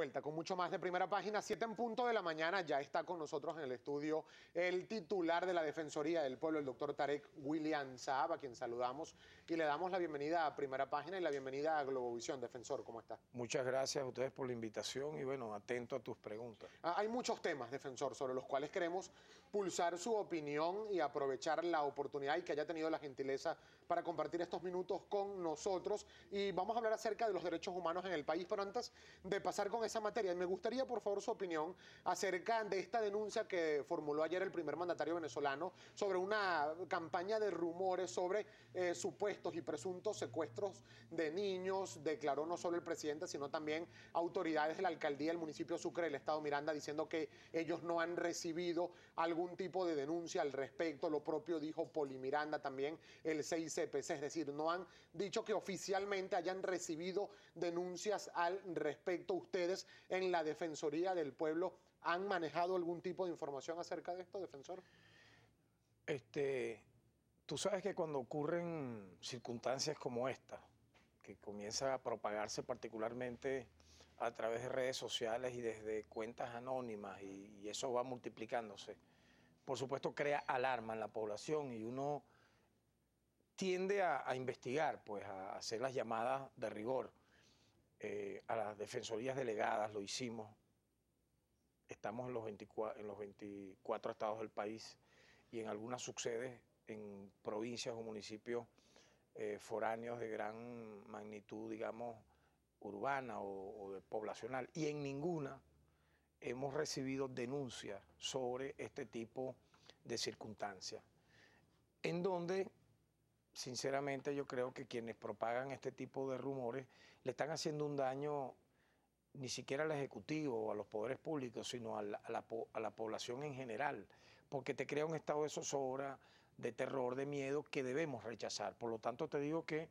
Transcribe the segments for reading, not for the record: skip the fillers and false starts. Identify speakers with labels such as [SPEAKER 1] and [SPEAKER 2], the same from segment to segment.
[SPEAKER 1] vuelta con mucho más de Primera Página, 7 en punto de la mañana. Ya está con nosotros en el estudio el titular de la Defensoría del Pueblo, el doctor Tarek William Saab, a quien saludamos y le damos la bienvenida a Primera Página y la bienvenida a Globovisión. Defensor, ¿cómo está?
[SPEAKER 2] Muchas gracias a ustedes por la invitación y bueno, atento a tus preguntas.
[SPEAKER 1] Hay muchos temas, defensor, sobre los cuales queremos pulsar su opinión y aprovechar la oportunidad y que haya tenido la gentileza para compartir estos minutos con nosotros. Y vamos a hablar acerca de los derechos humanos en el país, pero antes de pasar con esa materia, me gustaría por favor su opinión acerca de esta denuncia que formuló ayer el primer mandatario venezolano sobre una campaña de rumores sobre supuestos y presuntos secuestros de niños. Declaró no solo el presidente, sino también autoridades de la alcaldía del municipio Sucre del estado Miranda, diciendo que ellos no han recibido algún tipo de denuncia al respecto. Lo propio dijo Poli Miranda, también el CICPC, es decir, no han dicho que oficialmente hayan recibido denuncias al respecto. ¿Ustedes en la Defensoría del Pueblo han manejado algún tipo de información acerca de esto, defensor?
[SPEAKER 2] Tú sabes que cuando ocurren circunstancias como esta, que comienza a propagarse particularmente a través de redes sociales y desde cuentas anónimas y eso va multiplicándose, por supuesto crea alarma en la población y uno tiende a investigar, pues a hacer las llamadas de rigor. A las defensorías delegadas lo hicimos, estamos en los 24 estados del país y en algunas subsedes en provincias o municipios foráneos de gran magnitud, digamos, urbana o poblacional, y en ninguna hemos recibido denuncias sobre este tipo de circunstancias, en donde sinceramente yo creo que quienes propagan este tipo de rumores le están haciendo un daño ni siquiera al Ejecutivo o a los poderes públicos, sino a la población en general, porque te crea un estado de zozobra, de terror, de miedo que debemos rechazar. Por lo tanto, te digo que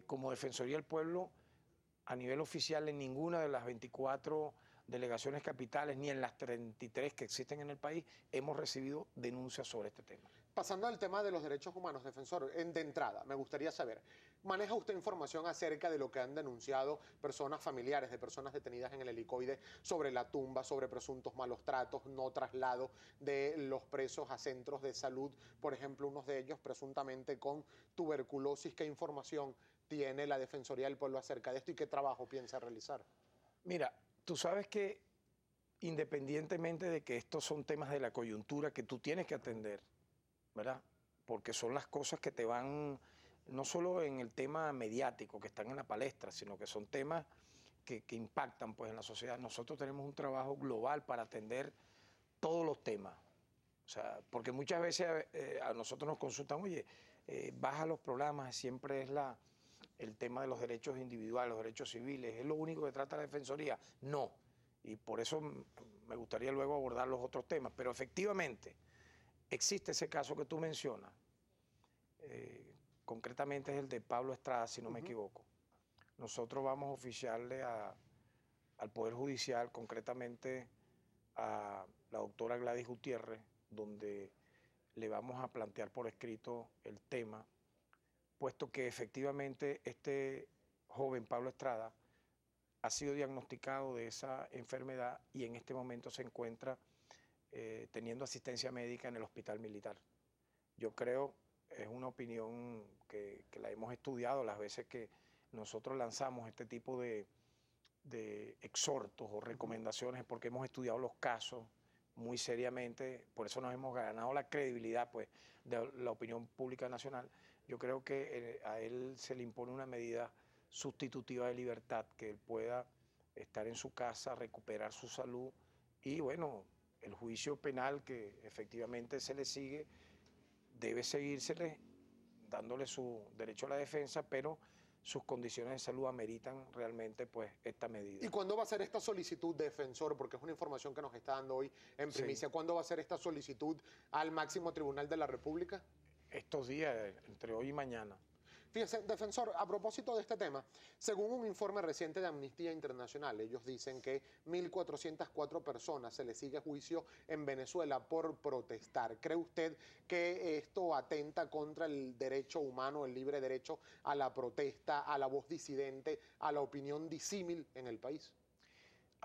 [SPEAKER 2] como Defensoría del Pueblo, a nivel oficial, en ninguna de las 24 delegaciones capitales, ni en las 33 que existen en el país, hemos recibido denuncias sobre este tema.
[SPEAKER 1] Pasando al tema de los derechos humanos, defensor, de entrada, me gustaría saber, ¿maneja usted información acerca de lo que han denunciado personas familiares de personas detenidas en el helicoide sobre la tumba, sobre presuntos malos tratos, no traslado de los presos a centros de salud, por ejemplo, unos de ellos presuntamente con tuberculosis? ¿Qué información tiene la Defensoría del Pueblo acerca de esto y qué trabajo piensa realizar?
[SPEAKER 2] Mira, tú sabes que independientemente de que estos son temas de la coyuntura que tú tienes que atender, ¿verdad? Porque son las cosas que te van, no solo en el tema mediático que están en la palestra, sino que son temas que impactan pues en la sociedad. Nosotros tenemos un trabajo global para atender todos los temas. O sea, porque muchas veces a nosotros nos consultan, oye, baja los programas, siempre es el tema de los derechos individuales, los derechos civiles, ¿es lo único que trata la Defensoría? No, y por eso me gustaría luego abordar los otros temas, pero efectivamente existe ese caso que tú mencionas, concretamente es el de Pablo Estrada, si no me equivoco. Nosotros vamos a oficiarle al Poder Judicial, concretamente a la doctora Gladys Gutiérrez, donde le vamos a plantear por escrito el tema, puesto que efectivamente este joven Pablo Estrada ha sido diagnosticado de esa enfermedad y en este momento se encuentra teniendo asistencia médica en el hospital militar. Yo creo, es una opinión que la hemos estudiado las veces que nosotros lanzamos este tipo de exhortos o recomendaciones, porque hemos estudiado los casos muy seriamente, por eso nos hemos ganado la credibilidad pues, de la opinión pública nacional. Yo creo que a él se le impone una medida sustitutiva de libertad, que él pueda estar en su casa, recuperar su salud y bueno, el juicio penal que efectivamente se le sigue debe seguírsele dándole su derecho a la defensa, pero sus condiciones de salud ameritan realmente pues esta medida.
[SPEAKER 1] ¿Y cuándo va a ser esta solicitud, defensor? Porque es una información que nos está dando hoy en primicia.
[SPEAKER 2] Sí.
[SPEAKER 1] ¿Cuándo va a ser esta solicitud al máximo tribunal de la República?
[SPEAKER 2] Estos días, entre hoy y mañana.
[SPEAKER 1] Fíjese, defensor, a propósito de este tema, según un informe reciente de Amnistía Internacional, ellos dicen que 1.404 personas se les sigue juicio en Venezuela por protestar. ¿Cree usted que esto atenta contra el derecho humano, el libre derecho a la protesta, a la voz disidente, a la opinión disímil en el país?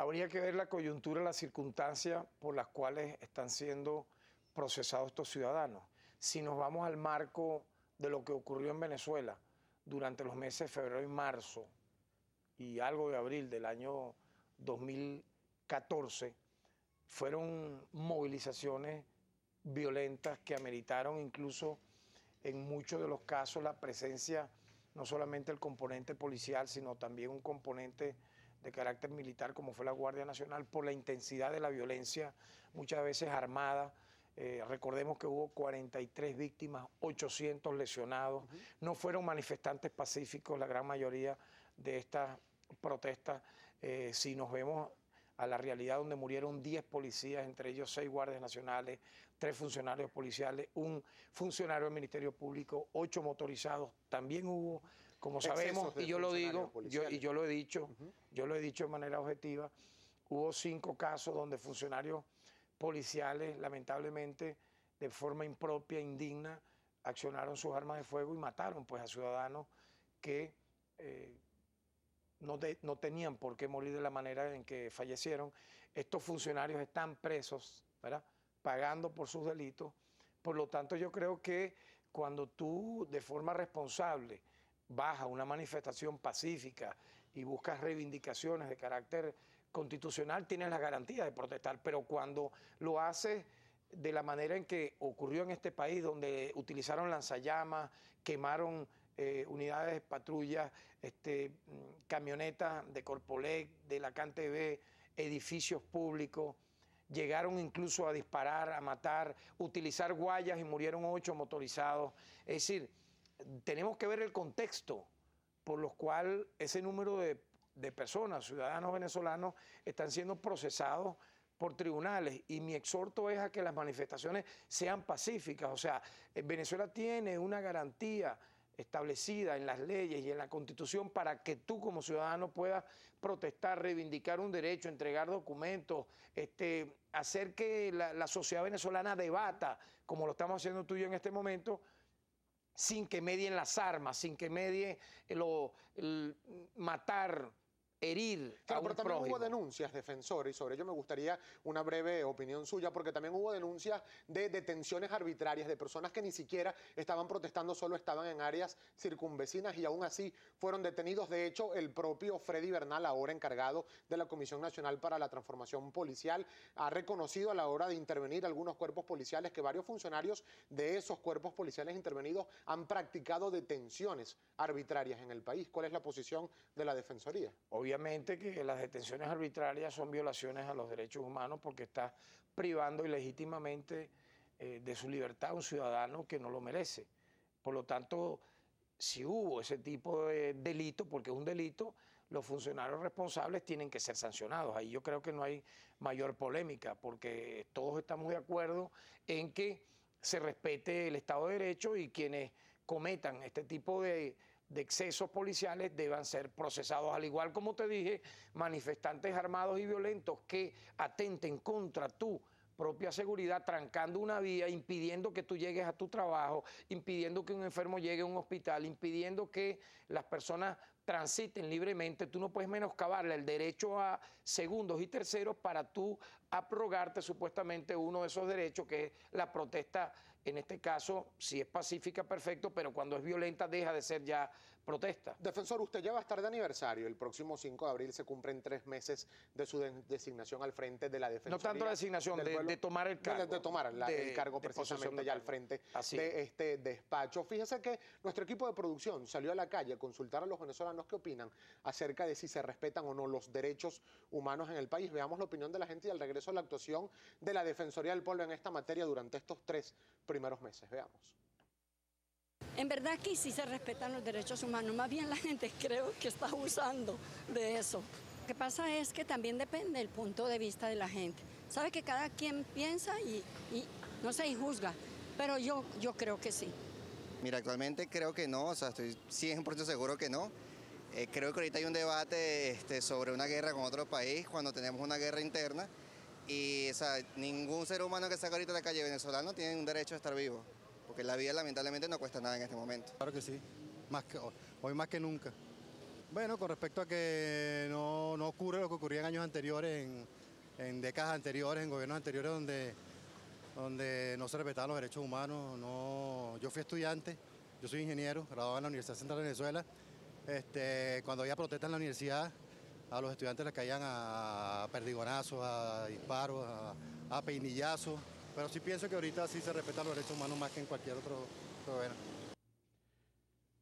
[SPEAKER 2] Habría que ver la coyuntura, las circunstancias por las cuales están siendo procesados estos ciudadanos. Si nos vamos al marco de lo que ocurrió en Venezuela durante los meses de febrero y marzo y algo de abril del año 2014, fueron movilizaciones violentas que ameritaron incluso en muchos de los casos la presencia no solamente del componente policial, sino también un componente de carácter militar como fue la Guardia Nacional, por la intensidad de la violencia, muchas veces armada. Recordemos que hubo 43 víctimas, 800 lesionados. No fueron manifestantes pacíficos la gran mayoría de estas protestas. Si nos vemos a la realidad, donde murieron 10 policías, entre ellos 6 guardias nacionales, 3 funcionarios policiales, un funcionario del Ministerio Público, 8 motorizados. También hubo, como sabemos, y yo lo digo, yo lo he dicho, yo lo he dicho de manera objetiva, hubo 5 casos donde funcionarios policiales, lamentablemente, de forma impropia, indigna, accionaron sus armas de fuego y mataron pues a ciudadanos que no tenían por qué morir de la manera en que fallecieron. Estos funcionarios están presos, ¿verdad?, pagando por sus delitos. Por lo tanto, yo creo que cuando tú de forma responsable vas a una manifestación pacífica y buscas reivindicaciones de carácter constitucional, tienes la garantía de protestar, pero cuando lo haces de la manera en que ocurrió en este país, donde utilizaron lanzallamas, quemaron unidades de patrulla, camionetas de Corpolec, de la CanTV, edificios públicos, llegaron incluso a disparar, a matar, utilizar guayas y murieron 8 motorizados. Es decir, tenemos que ver el contexto por los cual ese número de personas, ciudadanos venezolanos, están siendo procesados por tribunales, y mi exhorto es a que las manifestaciones sean pacíficas. O sea, Venezuela tiene una garantía establecida en las leyes y en la Constitución para que tú como ciudadano puedas protestar, reivindicar un derecho, entregar documentos, hacer que la sociedad venezolana debata, como lo estamos haciendo tú y yo en este momento, sin que medien las armas, sin que medie el matar, herir
[SPEAKER 1] claro,
[SPEAKER 2] a un
[SPEAKER 1] pero también
[SPEAKER 2] prójimo.
[SPEAKER 1] hubo denuncias, defensor, y sobre ello me gustaría una breve opinión suya, porque también hubo denuncias de detenciones arbitrarias de personas que ni siquiera estaban protestando, solo estaban en áreas circunvecinas y aún así fueron detenidos. De hecho, el propio Freddy Bernal, ahora encargado de la Comisión Nacional para la Transformación Policial, ha reconocido a la hora de intervenir algunos cuerpos policiales que varios funcionarios de esos cuerpos policiales intervenidos han practicado detenciones arbitrarias en el país. ¿Cuál es la posición de la Defensoría?
[SPEAKER 2] Obviamente que las detenciones arbitrarias son violaciones a los derechos humanos, porque está privando ilegítimamente de su libertad a un ciudadano que no lo merece. Por lo tanto, si hubo ese tipo de delito, porque es un delito, los funcionarios responsables tienen que ser sancionados. Ahí yo creo que no hay mayor polémica, porque todos estamos de acuerdo en que se respete el Estado de Derecho, y quienes cometan este tipo de excesos policiales deban ser procesados, al igual, como te dije, manifestantes armados y violentos que atenten contra tu propia seguridad, trancando una vía, impidiendo que tú llegues a tu trabajo, impidiendo que un enfermo llegue a un hospital, impidiendo que las personas transiten libremente. Tú no puedes menoscabarle el derecho a segundos y terceros para tú abrogarte supuestamente uno de esos derechos, que es la protesta. En este caso, si es pacífica, perfecto, pero cuando es violenta deja de ser ya protesta.
[SPEAKER 1] Defensor, usted ya va a estar de aniversario. El próximo 5 de abril se cumplen 3 meses de su designación al frente de la Defensoría.
[SPEAKER 2] No tanto la designación, de tomar el cargo.
[SPEAKER 1] De tomar el cargo precisamente ya al frente de este despacho. Fíjese que nuestro equipo de producción salió a la calle a consultar a los venezolanos qué opinan acerca de si se respetan o no los derechos humanos en el país. Veamos la opinión de la gente y al regreso a la actuación de la Defensoría del Pueblo en esta materia durante estos 3 primeros meses. Veamos.
[SPEAKER 3] En verdad aquí sí se respetan los derechos humanos, más bien la gente creo que está abusando de eso. Lo que pasa es que también depende del punto de vista de la gente. Sabe que cada quien piensa y no sé, y juzga, pero yo creo que sí.
[SPEAKER 4] Mira, actualmente creo que no, o sea, estoy 100% seguro que no. Creo que ahorita hay un debate sobre una guerra con otro país cuando tenemos una guerra interna, y o sea, ningún ser humano que salga ahorita de la calle venezolano tiene un derecho a estar vivo, porque la vida lamentablemente no cuesta nada en este momento.
[SPEAKER 5] Claro que sí, hoy más que nunca. Bueno, con respecto a que no ocurre lo que ocurría en años anteriores, en décadas anteriores, en gobiernos anteriores donde no se respetaban los derechos humanos. Yo fui estudiante, yo soy ingeniero, graduado en la Universidad Central de Venezuela. Cuando había protestas en la universidad, a los estudiantes les caían a perdigonazos, a disparos, a peinillazos. Pero sí pienso que ahorita sí se respetan los derechos humanos más que en cualquier otro gobierno.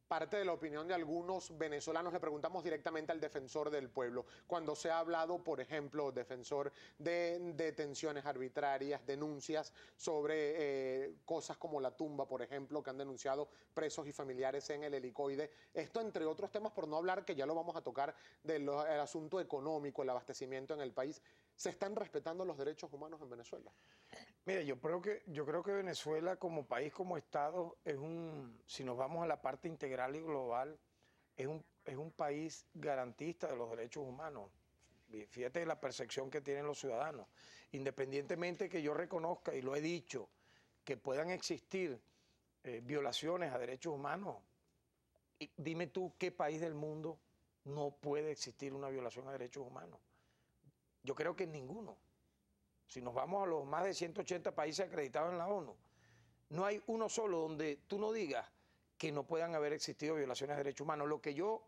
[SPEAKER 1] Parte de la opinión de algunos venezolanos, le preguntamos directamente al defensor del pueblo. Cuando se ha hablado, por ejemplo, defensor, de detenciones arbitrarias, denuncias sobre cosas como la tumba, por ejemplo, que han denunciado presos y familiares en el Helicoide. Esto, entre otros temas, por no hablar, que ya lo vamos a tocar, del asunto económico, el abastecimiento en el país. ¿Se están respetando los derechos humanos en Venezuela?
[SPEAKER 2] Mira, yo creo que Venezuela como país, como Estado, si nos vamos a la parte integral y global, es un país garantista de los derechos humanos. Fíjate la percepción que tienen los ciudadanos. Independientemente que yo reconozca, y lo he dicho, que puedan existir violaciones a derechos humanos, dime tú qué país del mundo no puede existir una violación a derechos humanos. Yo creo que en ninguno. Si nos vamos a los más de 180 países acreditados en la ONU, no hay uno solo donde tú no digas que no puedan haber existido violaciones de derechos humanos. Lo que yo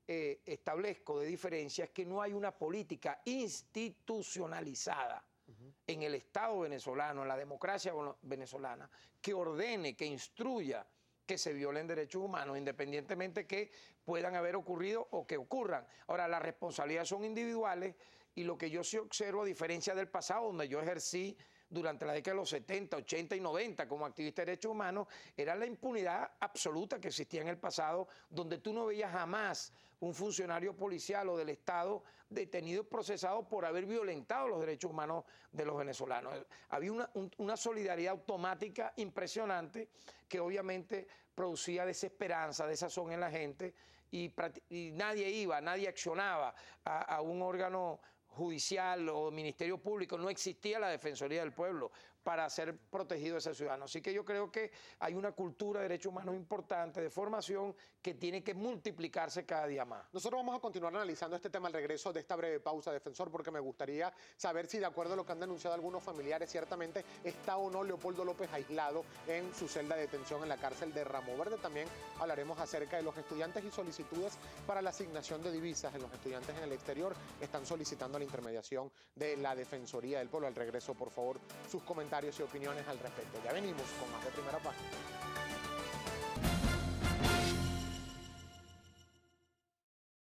[SPEAKER 2] establezco de diferencia es que no hay una política institucionalizada en el Estado venezolano, en la democracia venezolana, que ordene, que instruya que se violen derechos humanos, independientemente que puedan haber ocurrido o que ocurran. Ahora, las responsabilidades son individuales. Y lo que yo sí observo, a diferencia del pasado, donde yo ejercí durante la década de los 70, 80 y 90 como activista de derechos humanos, era la impunidad absoluta que existía en el pasado, donde tú no veías jamás un funcionario policial o del Estado detenido y procesado por haber violentado los derechos humanos de los venezolanos. Había una solidaridad automática impresionante que obviamente producía desesperanza, desazón en la gente y nadie accionaba a un órgano judicial o ministerio público, no existía la Defensoría del Pueblo para ser protegido ese ciudadano. Así que yo creo que hay una cultura de derechos humanos importante, de formación, que tiene que multiplicarse cada día más.
[SPEAKER 1] Nosotros vamos a continuar analizando este tema al regreso de esta breve pausa, defensor, porque me gustaría saber si, de acuerdo a lo que han denunciado algunos familiares, ciertamente está o no Leopoldo López aislado en su celda de detención en la cárcel de Ramo Verde. También hablaremos acerca de los estudiantes y solicitudes para la asignación de divisas en los estudiantes en el exterior. Están solicitando la intermediación de la Defensoría del Pueblo. Al regreso, por favor, sus comentarios y opiniones al respecto. Ya venimos con más de Primera Página.